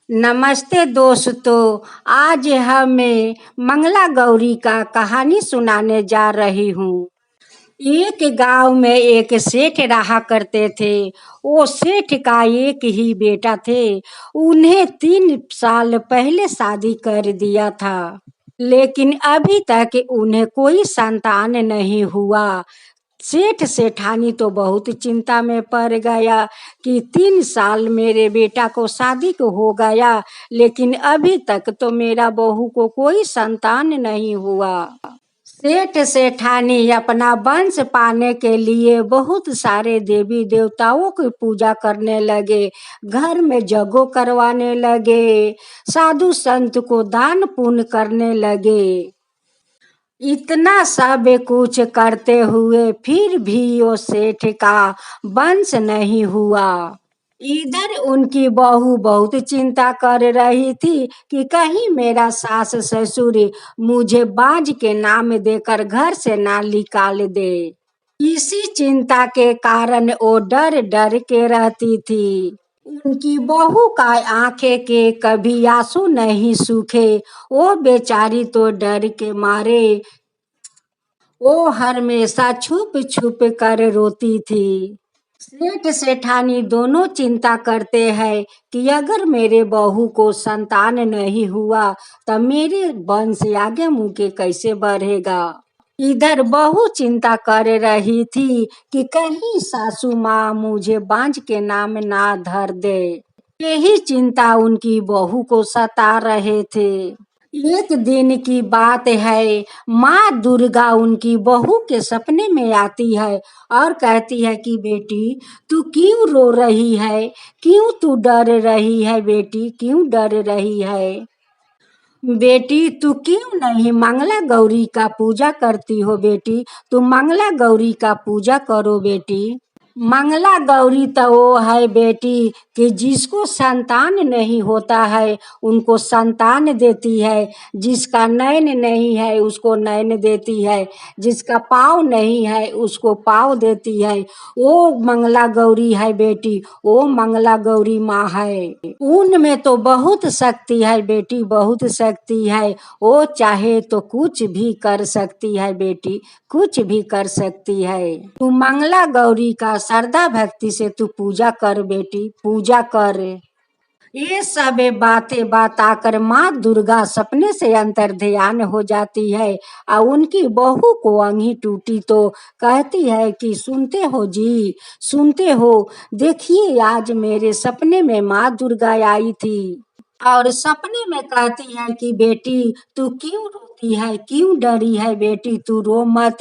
नमस्ते दोस्तों। आज हमें मंगला गौरी का कहानी सुनाने जा रही हूँ। एक गांव में एक सेठ रहा करते थे। वो सेठ का एक ही बेटा थे। उन्हें 3 साल पहले शादी कर दिया था, लेकिन अभी तक उन्हें कोई संतान नहीं हुआ। सेठ सेठानी तो बहुत चिंता में पड़ गया कि 3 साल मेरे बेटा को शादी को हो गया, लेकिन अभी तक तो मेरा बहू को कोई संतान नहीं हुआ। सेठ सेठानी अपना वंश पाने के लिए बहुत सारे देवी देवताओं की पूजा करने लगे, घर में जगो करवाने लगे, साधु संत को दान पुण्य करने लगे। इतना सब कुछ करते हुए फिर भी वो सेठ का वंश नहीं हुआ। इधर उनकी बहू बहुत चिंता कर रही थी कि कहीं मेरा सास ससुर मुझे बाज के नाम देकर घर से ना निकाल दे। इसी चिंता के कारण वो डर डर के रहती थी। उनकी बहू का आंखें के कभी आंसू नहीं सूखे। वो बेचारी तो डर के मारे वो हमेशा छुप छुप कर रोती थी। सेठ सेठानी दोनों चिंता करते हैं कि अगर मेरे बहू को संतान नहीं हुआ तब मेरे वंश आगे मुके कैसे बढ़ेगा। इधर बहू चिंता कर रही थी कि कहीं सासू माँ मुझे बांझ के नाम ना धर दे। यही चिंता उनकी बहू को सता रहे थे। एक दिन की बात है, माँ दुर्गा उनकी बहू के सपने में आती है और कहती है कि बेटी तू क्यों रो रही है, क्यों तू डर रही है, बेटी क्यों डर रही है। बेटी तू क्यों नहीं मंगला गौरी का पूजा करती हो, बेटी तू मंगला गौरी का पूजा करो बेटी। मंगला गौरी तो वो है बेटी कि जिसको संतान नहीं होता है उनको संतान देती है, जिसका नैन नहीं है उसको नैन देती है, जिसका पाँव नहीं है उसको पाँव देती है। वो मंगला गौरी है बेटी, वो मंगला गौरी माँ है। उनमें तो बहुत शक्ति है बेटी, बहुत शक्ति है। वो चाहे तो कुछ भी कर सकती है बेटी, कुछ भी कर सकती है। तू मंगला गौरी का श्रद्धा भक्ति से तू पूजा कर बेटी, पूजा कर। ये सब बातें बताकर माँ दुर्गा सपने से अंतर ध्यान हो जाती है और उनकी बहू को अंगी टूटी तो कहती है कि सुनते हो जी, सुनते हो, देखिए आज मेरे सपने में माँ दुर्गा आई थी और सपने में कहती है कि बेटी तू क्यों रोती है, क्यों डरी है, बेटी तू रो मत,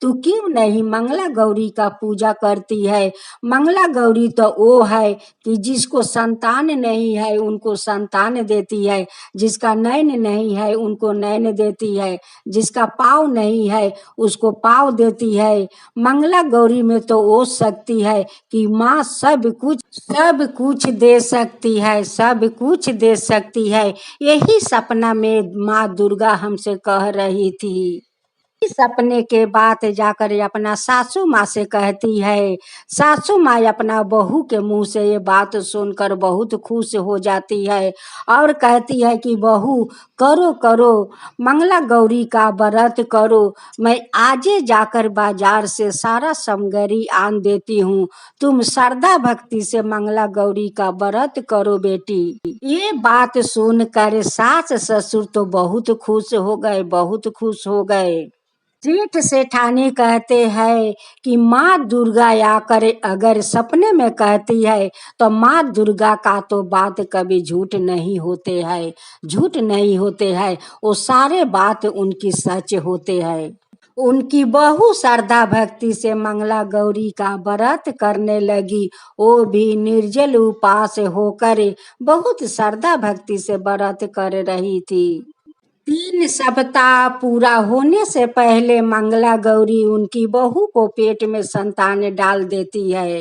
तू क्यों नहीं मंगला गौरी का पूजा करती है। मंगला गौरी तो वो है कि जिसको संतान नहीं है उनको संतान देती है, जिसका नैन नहीं है उनको नैन देती है, जिसका पाँव नहीं है उसको पाँव देती है। मंगला गौरी में तो वो शक्ति है कि माँ सब कुछ दे सकती है, सब कुछ दे सकती है। यही सपना में माँ दुर्गा हमसे कह रही थी। इस सपने के बाद जाकर अपना सासू माँ से कहती है। सासू माँ अपना बहू के मुंह से ये बात सुनकर बहुत खुश हो जाती है और कहती है कि बहू करो करो, मंगला गौरी का व्रत करो, मैं आजे जाकर बाजार से सारा सामग्री आन देती हूँ, तुम श्रद्धा भक्ति से मंगला गौरी का व्रत करो बेटी। ये बात सुनकर सास ससुर तो बहुत खुश हो गए, बहुत खुश हो गए। सेठ सेठानी कहते हैं कि माँ दुर्गा आकर अगर सपने में कहती है तो माँ दुर्गा का तो बात कभी झूठ नहीं होते हैं, झूठ नहीं होते हैं, वो सारे बात उनकी सच होते हैं। उनकी बहू श्रद्धा भक्ति से मंगला गौरी का व्रत करने लगी। वो भी निर्जल उपास होकर बहुत श्रद्धा भक्ति से व्रत कर रही थी। 3 सप्ताह पूरा होने से पहले मंगला गौरी उनकी बहू को पेट में संतान डाल देती है।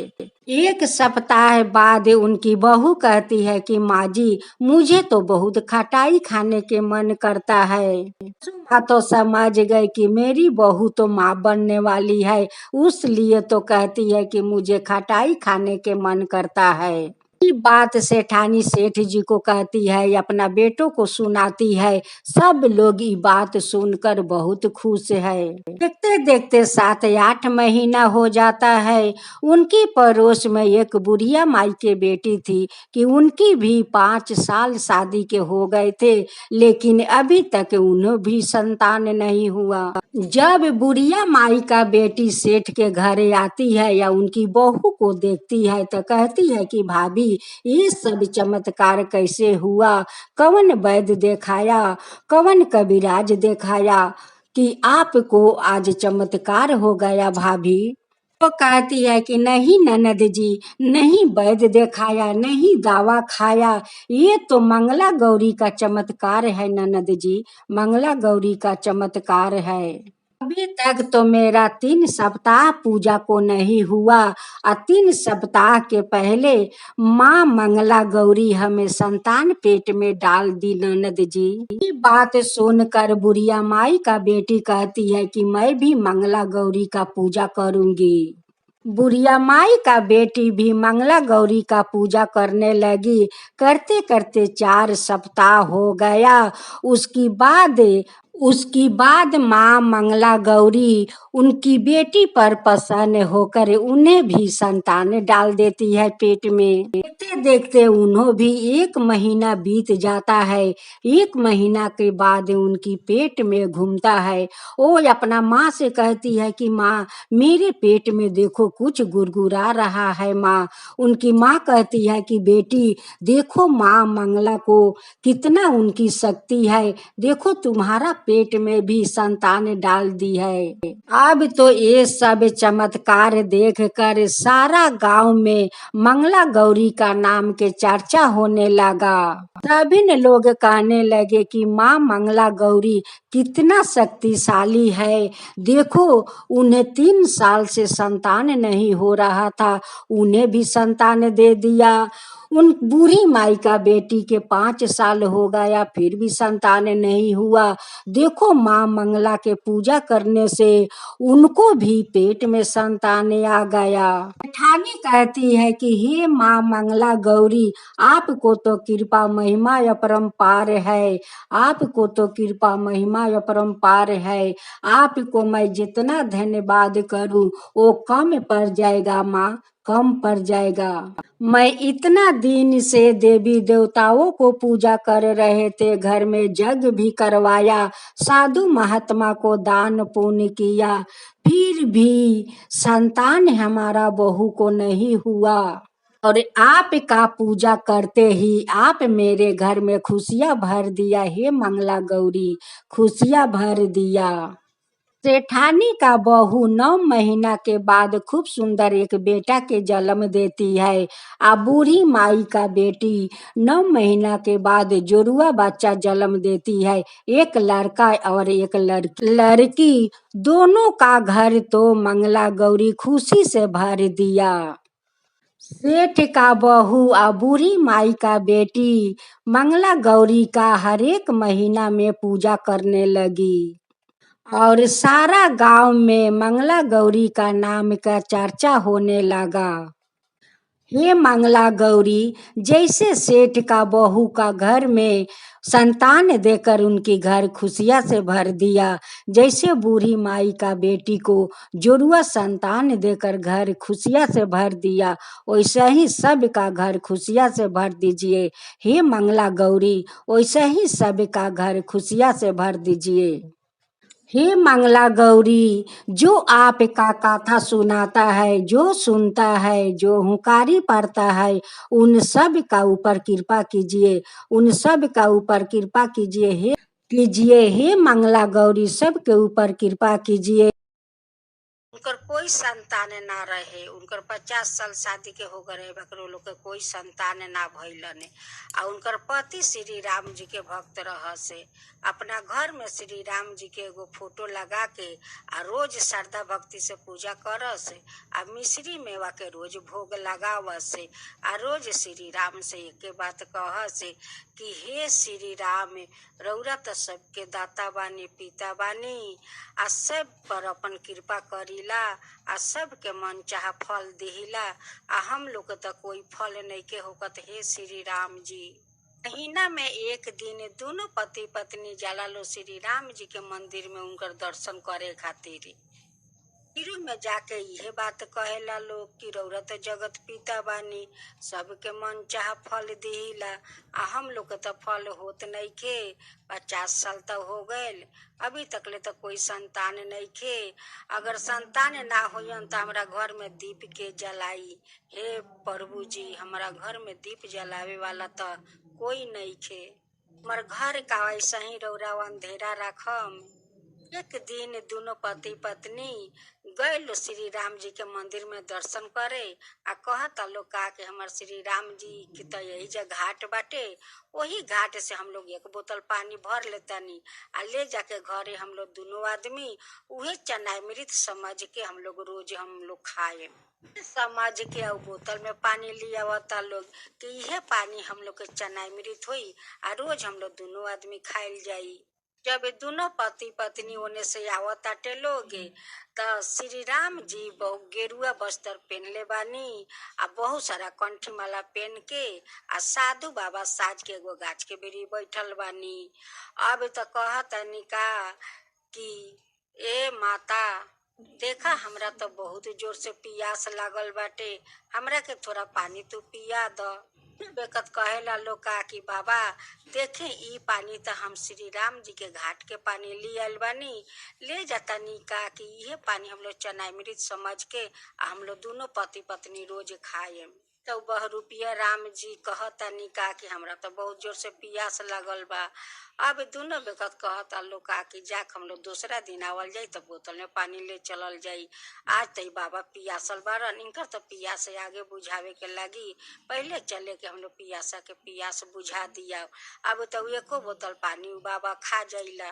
1 सप्ताह बाद उनकी बहू कहती है कि माँ जी मुझे तो बहुत खटाई खाने के मन करता है। माँ तो समझ गई कि मेरी बहू तो माँ बनने वाली है, उसलिए तो कहती है कि मुझे खटाई खाने के मन करता है। ये बात सेठानी सेठ जी को कहती है, अपना बेटों को सुनाती है। सब लोग ये बात सुनकर बहुत खुश है। देखते देखते 7-8 महीना हो जाता है। उनकी पड़ोस में एक बुढ़िया माई के बेटी थी कि उनकी भी 5 साल शादी के हो गए थे, लेकिन अभी तक उन्हें भी संतान नहीं हुआ। जब बुढ़िया माई का बेटी सेठ के घर आती है या उनकी बहू को देखती है तो कहती है कि भाभी, ये सब चमत्कार कैसे हुआ? कौन वैद्य दिखाया, कौन कबीराज दिखाया कि आपको आज चमत्कार हो गया भाभी? तो कहती है कि नहीं ननद जी, नहीं वैद्य दिखाया, नहीं दवा खाया, ये तो मंगला गौरी का चमत्कार है ननद जी, मंगला गौरी का चमत्कार है। अभी तक तो मेरा 3 सप्ताह पूजा को नहीं हुआ, और 3 सप्ताह के पहले माँ मंगला गौरी हमें संतान पेट में डाल दी ननद जी। ये बात सुनकर बुढ़िया माई का बेटी कहती है कि मैं भी मंगला गौरी का पूजा करूंगी। बुढ़िया माई का बेटी भी मंगला गौरी का पूजा करने लगी। करते करते 4 सप्ताह हो गया। उसकी बाद माँ मंगला गौरी उनकी बेटी पर प्रसन्न होकर उन्हें भी संतान डाल देती है पेट में। देखते देखते उन्हें भी 1 महीना बीत जाता है। 1 महीना के बाद उनकी पेट में घूमता है। वो अपना माँ से कहती है कि माँ, मेरे पेट में देखो कुछ गुरगुरा रहा है माँ। उनकी माँ कहती है कि बेटी देखो, माँ मंगला को कितना उनकी शक्ति है, देखो तुम्हारा पेट में भी संतान डाल दी है। अब तो ये सब चमत्कार देखकर सारा गांव में मंगला गौरी का नाम के चर्चा होने लगा। सभी ने लोग कहने लगे कि माँ मंगला गौरी कितना शक्तिशाली है। देखो, उन्हें 3 साल से संतान नहीं हो रहा था, उन्हें भी संतान दे दिया। उन बूढ़ी माई का बेटी के 5 साल हो गया, फिर भी संतान नहीं हुआ। देखो, माँ मंगला के पूजा करने से उनको भी पेट में संतान आ गया। ठानी कहती है कि हे माँ मंगला गौरी, आपको तो कृपा महिमा अपरंपार है, आपको तो कृपा महिमा अपरंपार है। आपको मैं जितना धन्यवाद करूं वो कम पड़ जाएगा माँ, कम पड़ जाएगा। मैं इतना दिन से देवी देवताओं को पूजा कर रहे थे, घर में यज्ञ भी करवाया, साधु महात्मा को दान पुण्य किया, फिर भी संतान हमारा बहू को नहीं हुआ। और आपका पूजा करते ही आप मेरे घर में खुशियां भर दिया, हे मंगला गौरी, खुशियां भर दिया। सेठानी का बहू 9 महीना के बाद खूब सुंदर एक बेटा के जन्म देती है। आ बूढ़ी माई का बेटी 9 महीना के बाद जोरुआ बच्चा जन्म देती है, एक लड़का और एक लड़की। दोनों का घर तो मंगला गौरी खुशी से भर दिया। सेठ का बहू और बूढ़ी माई का बेटी मंगला गौरी का हर एक महीना में पूजा करने लगी, और सारा गांव में मंगला गौरी का नाम का चर्चा होने लगा। हे मंगला गौरी, जैसे सेठ का बहू का घर में संतान देकर उनकी घर खुशियां से भर दिया, जैसे बूढ़ी माई का बेटी को जोरुआ संतान देकर घर खुशियां से भर दिया, वैसे ही सबका घर खुशियां से भर दीजिए। हे मंगला गौरी, वैसे ही सबका घर खुशियां से भर दीजिए। हे मंगला गौरी, जो आपका कथा सुनाता है, जो सुनता है, जो हुंकारी पड़ता है, उन सब का ऊपर कृपा कीजिए, उन सब का ऊपर कृपा कीजिए हे मंगला गौरी, सब के ऊपर कृपा कीजिए। उनकर कोई संतान ना रहे, उनकर 50 साल शादी के हो गए, बकरो लोग के कोई संतान ना भइलन। आ उनकर पति श्री राम जी के भक्त रह से अपना घर में श्री राम जी के एगो फोटो लगा के आ रोज श्रद्धा भक्ति से पूजा करस, आ मिश्री मेवा के रोज भोग लगावस, आ रोज श्री राम से एक बात कहस कि हे श्री राम, रौरा तो सबके दाता बानी, पिता बानी, आ सब पर अपन कृपा करीला। दिहिला आ सबके मन चाह फल दिहिला आ हम लोग तो कोई फल नहीं के होकत हे श्री राम जी। महीना में एक दिन दोनों पति पत्नी जाला लो श्री राम जी के मंदिर में उनकर दर्शन करे खातिर। मंदिरों में जाके यह बात कहेला लोग कि रउरा तो जगत पिता बानी, सबके मन चाह फल दिहिला आ हम लोग के तो फल होत नहीं खे। 50 साल तो हो गए, अभी तकले तो कोई संतान नहीं खे। अगर संतान ना होयन तो हमारा घर में दीप के जलाई। हे प्रभु जी, हमारा घर में दीप जलावे वाला तो कोई नहीं खे। हमार घर का वैसा ही रउरा अंधेरा रखम। एक दिन दोनों पति पत्नी गए लो श्री राम जी के मंदिर में दर्शन करे आ कहता लोग का कि हमार श्री राम जी की तो यही जगह घाट बाटे, वही घाट से हम लोग एक बोतल पानी भर लेतानी आ ले जाके घरे हम लोग दोनों आदमी उहे चनामृत समझ के हम लोग खाए। समझ के और बोतल में पानी लिया आवता लोग कि यह पानी हम लोग के चनामृत हुई आ रोज हम लोग दोनों आदमी खाइल जाई। जब दोनों पति पत्नी ओने से आवताटे लोगे त श्री राम जी बहुत गेरुआ वस्त्र पहनले बानी आ बहुत सारा कंठी माला पहन के आ साधु बाबा साज के एगो गाछ के बेरी बैठल बानी। अब तो कहतनी का कि ए माता देखा, हमरा तो बहुत जोर से पियास लागल बाटे, हमरा के थोड़ा पानी तू पिया द। बेकत कहेला लोग का कि बाबा देखे ई पानी तो हम श्री राम जी के घाट के पानी लियल बानी, ले जातानी का कि यह पानी हम लोग चनामृत समझ के हम लोग दोनों पति पत्नी रोज खाए। तो बहरूपिया राम जी कहतानी का कि हमरा तो बहुत जोर से पियास लगल बा। अब दोनों बेकत कहता लोग का कि जाक हम लोग दूसरा दिन आवल जाई तो बोतल में पानी ले चलल जाई। आज तई बाबा पियासल बारन, इनकर तो पियास आगे बुझावे के लगी, पहले चले के हम लोग पियासा के पियास बुझा दिया। अब तो एको बोतल पानी बाबा खा जाइला।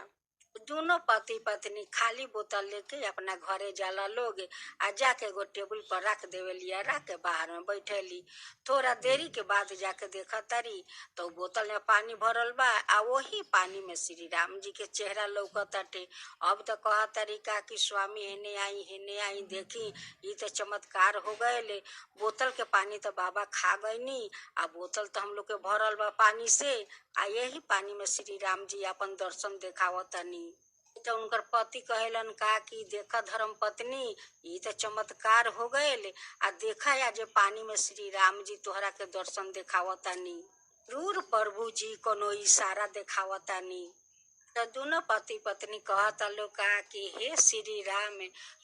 दोनों पति पत्नी खाली बोतल लेके अपना घरे जाला लोग आ जाके एगो टेबल पर रख देवेलिया, रख के बाहर में बैठेली। थोड़ा देरी के बाद जाके देखा तारी तो बोतल में पानी भरल बा आ वही पानी में श्री राम जी के चेहरा लौकताटे। अब तो कहा तरीका कि स्वामी हेने आई देखी, ये तो चमत्कार हो गए। बोतल के पानी तो बाबा खा गईनी आ बोतल तो हम लोग के भरल बा पानी से आ यही पानी में श्री राम जी अपन दर्शन देखावतनी। तो उनकर पति कहेलन का कि देखा धर्म पत्नी, ये तो चमत्कार हो गए आ देखा या जे पानी में श्री राम जी तोहरा के दर्शन देखावतानी। जरूर प्रभु जी कोनो इशारा देखावतानी। तो दोनों पति पत्नी कहता लोग का कि हे श्री राम,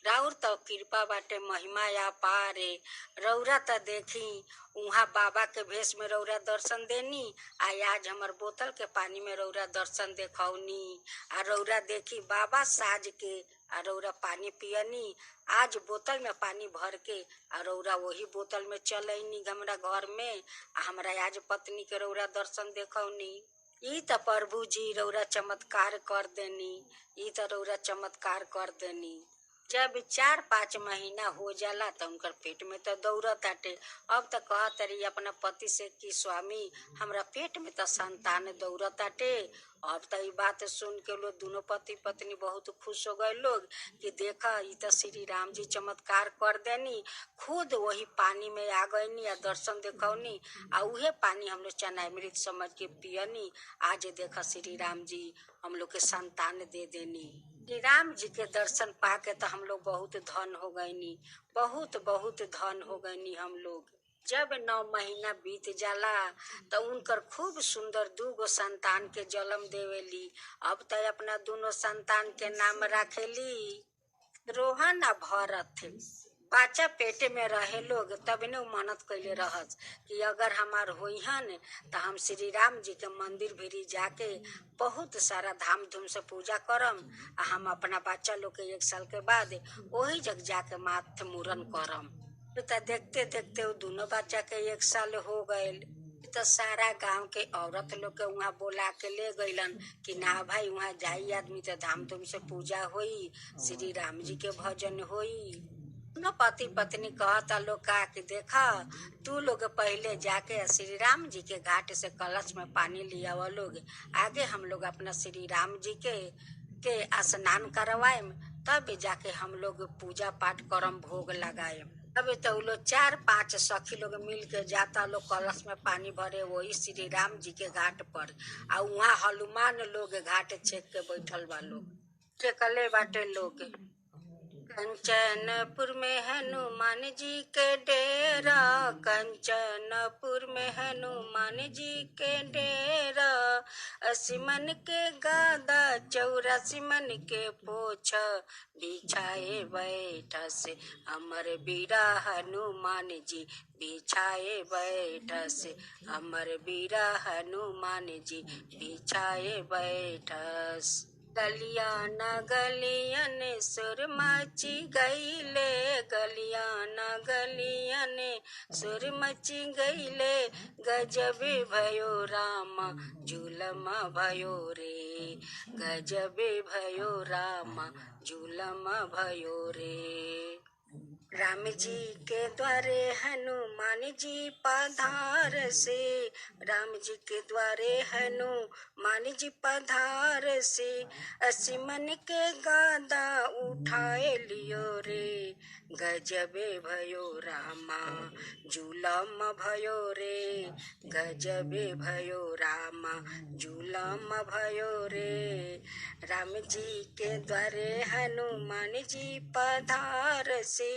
राउर तो कृपा बाटे, महिमा या पारे। रौरा तो देखी उहाँ बाबा के भेष में रौरा दर्शन देनी आ आज हमर बोतल के पानी में रौरा दर्शन देखौनी आ रौरा देखी बाबा साज के आ रौरा पानी पियनी। आज बोतल में पानी भर के आ रौरा वही बोतल में चलैनी हमरा घर में आ हमरा आज पत्नी के रौरा दर्शन देखौनी। ई तो प्रभु जी रौरा चमत्कार कर देनी, ई तो रौरा चमत्कार कर देनी। जब 4-5 महीना हो जाला तो उनकर पेट में तो दौड़त आटे। अब तो कहत रही अपना पति से कि स्वामी हमरा पेट में तो संतान दौड़त आटे। अब तो ये बात सुन के लोग दोनों पति पत्नी बहुत खुश हो गए लोग कि देखा ये तो श्री राम जी चमत्कार कर देनी। खुद वही पानी में आ गईनी आ दर्शन देखौनी आ उहे पानी हम लोग चनामृत समझ के पियनी। आज देखा श्री राम जी हम लोग के संतान दे देनी। श्री राम जी के दर्शन पाके तो हम लोग बहुत धन हो गईनी, बहुत धन हो गईनी हम लोग। जब 9 महीना बीत जाला तो उनकर खूब सुंदर 2 संतान के जन्म देवेली। अब तो अपना दोनों संतान के नाम रखेली रोहन आ भरत। बच्चा पेटे में रहे लोग तब ने मेहनत कैले रहस कि अगर हमार होइहन तो हम श्री राम जी के मंदिर भिरी जाके बहुत सारा धाम धूम से पूजा करम आ हम अपना बच्चा लोग के 1 साल के बाद वही जग जाके माथ मुरन करम। तो देखते देखते वो दोनों बच्चा के 1 साल हो गए। तो सारा गांव के औरत लोग के वहाँ बोला के ले गईलन कि ना भाई वहाँ जाई आदमी तो धाम धूम से पूजा होई, श्री राम जी के भजन होई। दोनों पति पत्नी कहता लोग का कि देखा तू लोग पहले जाके श्री राम जी के घाट से कलश में पानी लिया लोग, आगे हम लोग अपना श्री राम जी के स्नान करवाएम, तब जाके हम लोग पूजा पाठ करम, भोग लगाए। तब तो लोग 4-5 सखी लोग मिल के जाता लोग कलश में पानी भरे वही श्री राम जी के घाट पर। आ वहाँ हनुमान लोग घाट छेक के बैठल बा लोग, टेकले बाटे लोग। कंचनपुर में हनुमान जी के डेरा, कंचनपुर में हनुमान जी के डेरा। 80 मन के गादा 84 मन के पोछ, बिछाए बैठा से अमर बीरा हनुमान जी, बिछाए बैठा से अमर बीरा हनुमान जी, बिछाए बैठस। गलिया न गलियन सुर मची गईले, गलिया न गलियन सुर मची गईले। गजब भयो राम जुलम भयो रे, गजब भयो राम जुलम भयो रे। राम जी के द्वारे हनुमान जी पधार से, राम जी के द्वारे हनुमान जी पधार से। 80 मन के गादा उठाए लियो रे, गजबे भयो रामा जुलम भयो रे, गजबे भयो रामा जुलम भयो रे। राम जी के द्वारे हनुमान जी पधार से,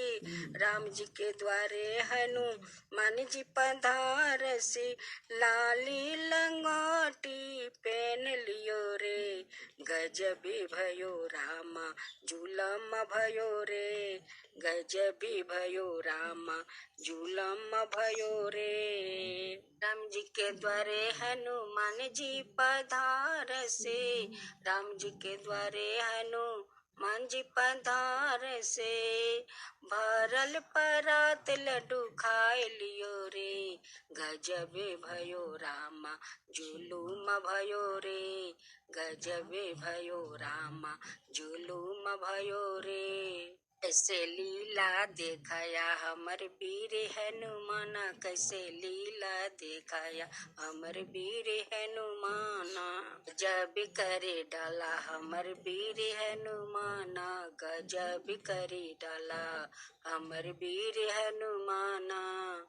राम जी के द्वारे हनुमान जी पधार से। लाली लंगोटी पहन लियो रे, गजबी भयो रामा जुलम भयो रे, गजबी भयो रामा जुलम भयो रे। राम जी के द्वारे हनुमान जी पधार से, राम जी के द्वारे हनुमान जी पधार से। भरल परात लड्डू खाए लियो रे, गजबे भयो रामा जुलूम भयो रे, गजबे भयो रामा जुलूम भयो रे। कैसे लीला देखाया हमर वीर हनुमान, कैसे लीला देखाया हमर वीर हनुमान। गजब करे डाला हमर वीर हनुमान, गजब करे डाला हमर वीर हनुमान।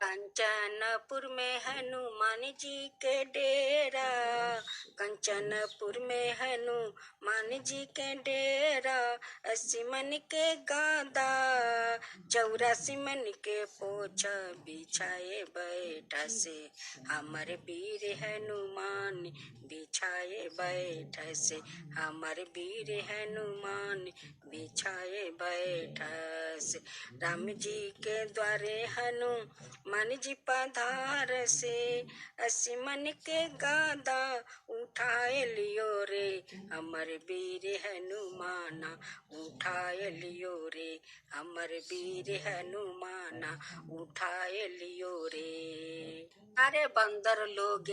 कंचनपुर में हनुमान जी के डेरा, कंचनपुर में हनुमान जी के डेरा। 80 मन के गादा 84 मन के पोछ, बिछाए बैठा से हमर वीर हनुमान, बिछाए बैठा से हमर वीर हनुमान, बिछाए बैठा से। राम जी के द्वारे हनुमान जी पधार से, 80 मन के गादा उठाए लियो रे, हमर वीर हनुमान उठाए लियो रे, हमर वीर हनुमान उठाए लियो रे। अरे बंदर लोग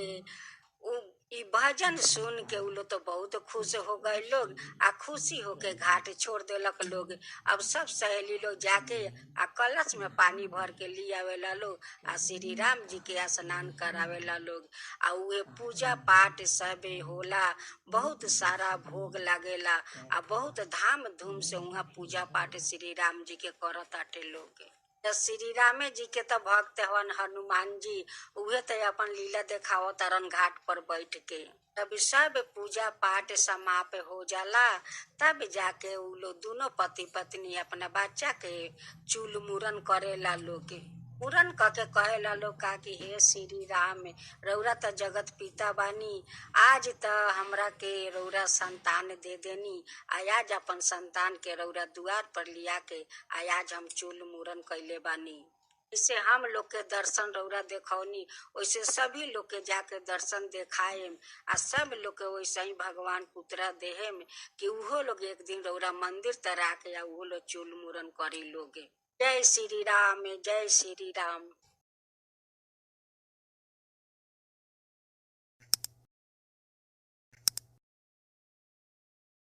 ई भजन सुन के उ लोग तो बहुत खुश हो गए लोग, आ खुशी होके घाट छोड़ देलक लोग। अब सब सहेली लोग जाके आ कलश में पानी भर के ली आवेला लोग, आ श्री राम जी के स्नान करावेला लोग। आ उहे पूजा पाठ सब होला, बहुत सारा भोग लागेला, आ बहुत धाम धूम से वहाँ पूजा पाठ श्री राम जी के करताटे लोग। श्री रामे जी के तो भक्त हवन हनुमान जी, उहे तो अपन लीला देखाव तरन घाट पर बैठ के। तब सब पूजा पाठ समाप्त हो जाला, तब जाके उ लोग दोनों पति पत्नी अपना बच्चा के चूल मुरन करेला लोग। मुरन करके कहेला लोग का कि हे श्री राम, रौरा त जगत पिता बानी, आज त हमरा के रौरा संतान दे देनी, आज अपन संतान के रौरा द्वार पर लिया के आज हम चूल मुरन कैले बानी। इसे हम लोग के दर्शन रौरा देखौनी, वैसे सभी लोग के जाके दर्शन देखाएम, आ सब लोग के वैसे ही भगवान पुत्रा देहेम कि उहो लोग एक दिन रौरा मंदिर तरा के उहो लोग चूल मुरन करी लोगे। जय श्री राम, जय श्री राम।